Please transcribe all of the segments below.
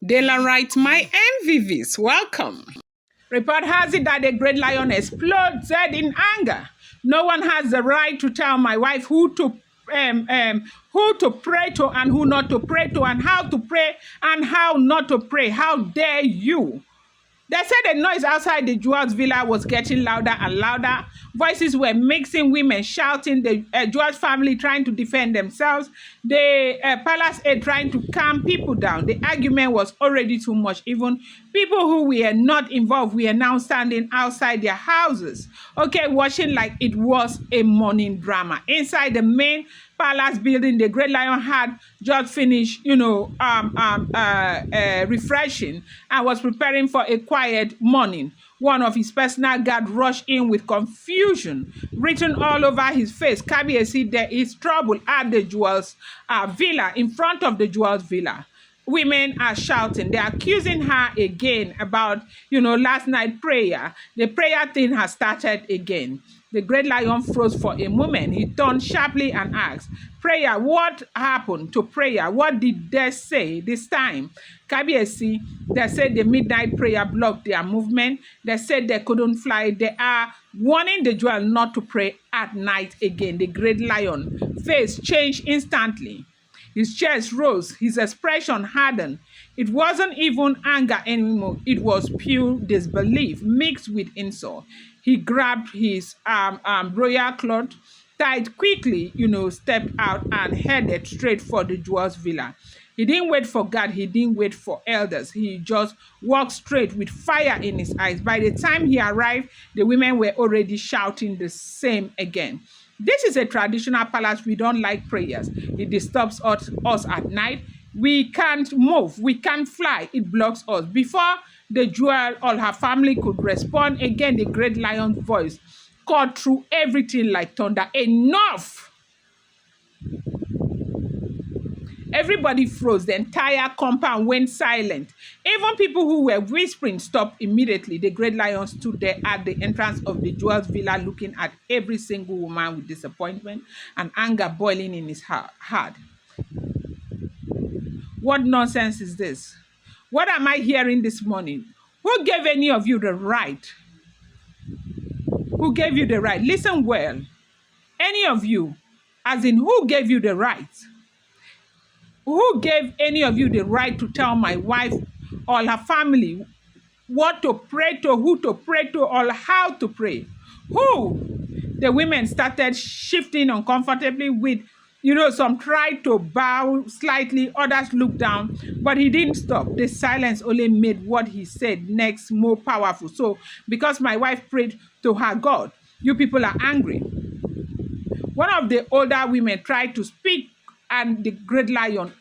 Daylight, my MVVs, welcome. Report has it that the great lion exploded in anger. No one has the right to tell my wife who to pray to and who not to pray to, and how to pray and how not to pray. How dare you? They said the noise outside the Jewel's villa was getting louder and louder. Voices were mixing, women shouting, the Jewel's family trying to defend themselves, the palace aide trying to calm people down. The argument was already too much. Even people who were not involved were now standing outside their houses, watching like it was a morning drama. Inside the main palace building, the Great Lion had just finished, refreshing and was preparing for a quiet morning. One of his personal guard rushed in with confusion written all over his face. Kabiyesi, there is trouble at the Jewel's villa, in front of the Jewel's villa. Women are shouting. They're accusing her again about, last night prayer. The prayer thing has started again. The Great Lion froze for a moment. He turned sharply and asked, "Prayer, what happened to prayer? What did they say this time?" Kabiyesi, they said the midnight prayer blocked their movement. They said they couldn't fly. They are warning the Jewel not to pray at night again. The Great Lion face changed instantly. His chest rose. His expression hardened. It wasn't even anger anymore. It was pure disbelief mixed with insult. He grabbed his royal cloth, tied quickly, stepped out and headed straight for the Jewel's villa. He didn't wait for God. He didn't wait for elders. He just walked straight with fire in his eyes. By the time he arrived, the women were already shouting the same again. This is a traditional palace. We don't like prayers. It disturbs us at night. We can't move. We can't fly. It blocks us. Before the Jewel or her family could respond, again, the Great Lion's voice cut through everything like thunder. Enough! Everybody froze. The entire compound went silent. Even people who were whispering stopped immediately. The Great Lion stood there at the entrance of the Jewel's villa, looking at every single woman with disappointment and anger boiling in his heart. What nonsense is this? What am I hearing this morning? Who gave any of you the right? Who gave you the right? Listen well. Any of you, as in who gave you the right? Who gave any of you the right to tell my wife or her family what to pray to, who to pray to, or how to pray? Who? The women started shifting uncomfortably with, some tried to bow slightly, others looked down, but he didn't stop. The silence only made what he said next more powerful. So, because my wife prayed to her God, you people are angry. One of the older women tried to speak, and the Great Lion,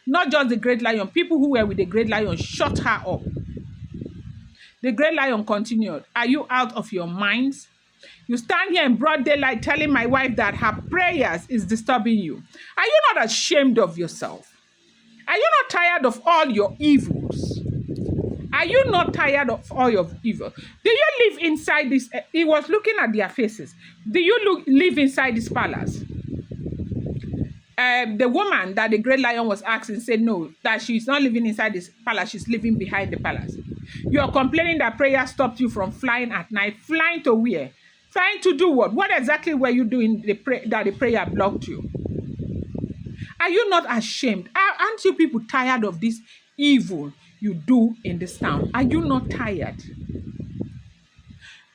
not just the Great Lion, people who were with the Great Lion shut her up. The Great Lion continued, "Are you out of your minds? You stand here in broad daylight telling my wife that her prayers is disturbing you. Are you not ashamed of yourself? Are you not tired of all your evils? Are you not tired of all your evil? Do you live inside this?" He was looking at their faces. "Do you live inside this palace?" The woman that the Great Lion was asking said no, that she's not living inside this palace, she's living behind the palace. You are complaining that prayer stopped you from flying at night. Flying to where? Flying to do what? What exactly were you doing that the prayer blocked you? Are you not ashamed? Aren't you people tired of this evil you do in this town? Are you not tired?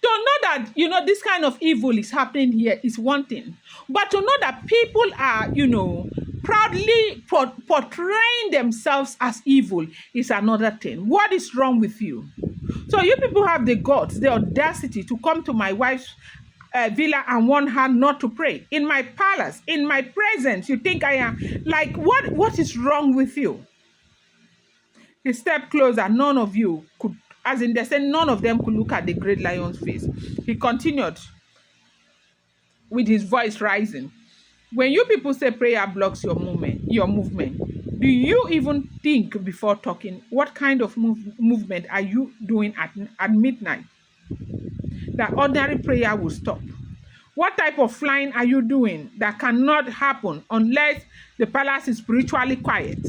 To know that, this kind of evil is happening here is one thing. But to know that people are, proudly portraying themselves as evil is another thing. What is wrong with you? So you people have the guts, the audacity to come to my wife's villa and warn her not to pray. In my palace, in my presence, you think I am like, what is wrong with you? He stepped closer. None of you could, as in they said, none of them could look at the Great Lion's face. He continued with his voice rising. When you people say prayer blocks your movement, do you even think before talking? What kind of movement are you doing at midnight that ordinary prayer will stop? What type of flying are you doing that cannot happen unless the palace is spiritually quiet?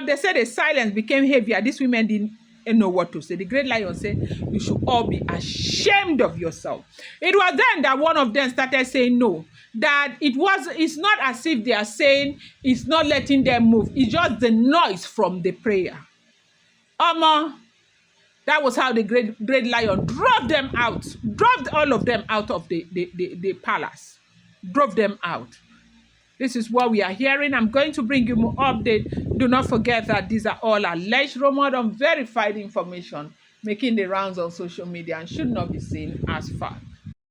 They said the silence became heavier. These women didn't know what to say. The great lion said, you should all be ashamed of yourself. It was then that one of them started saying no. That it's not as if they are saying it's not letting them move. It's just the noise from the prayer. That was how the great lion drove them out, drove all of them out of the palace, drove them out. This is what we are hearing. I'm going to bring you more update. Do not forget that these are all alleged, rumored, unverified information making the rounds on social media and should not be seen as fact.